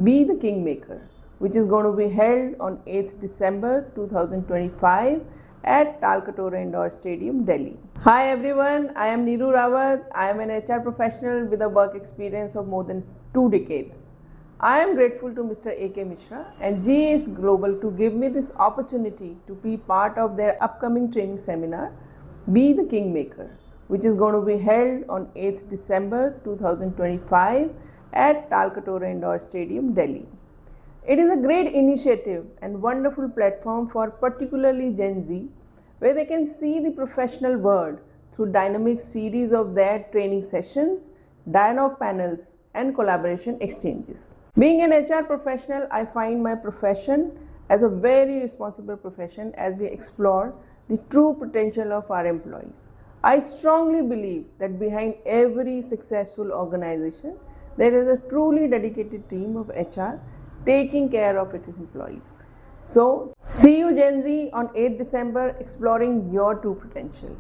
Be the Kingmaker, which is going to be held on 8th December 2025 at Talkatore Indoor Stadium, Delhi. Hi everyone, I am Neeru Rawat. I am an HR professional with a work experience of more than 2 decades. I am grateful to Mr. A.K. Mishra and GS Global to give me this opportunity to be part of their upcoming training seminar, Be the Kingmaker, which is going to be held on 8th December 2025 at Talkatore Indoor Stadium, Delhi. It is a great initiative and wonderful platform for particularly Gen Z, where they can see the professional world through dynamic series of their training sessions, dialogue panels, and collaboration exchanges. Being an HR professional, I find my profession as a very responsible profession as we explore the true potential of our employees. I strongly believe that behind every successful organization, there is a truly dedicated team of HR taking care of its employees. So, see you Gen Z on 8th December exploring your true potential.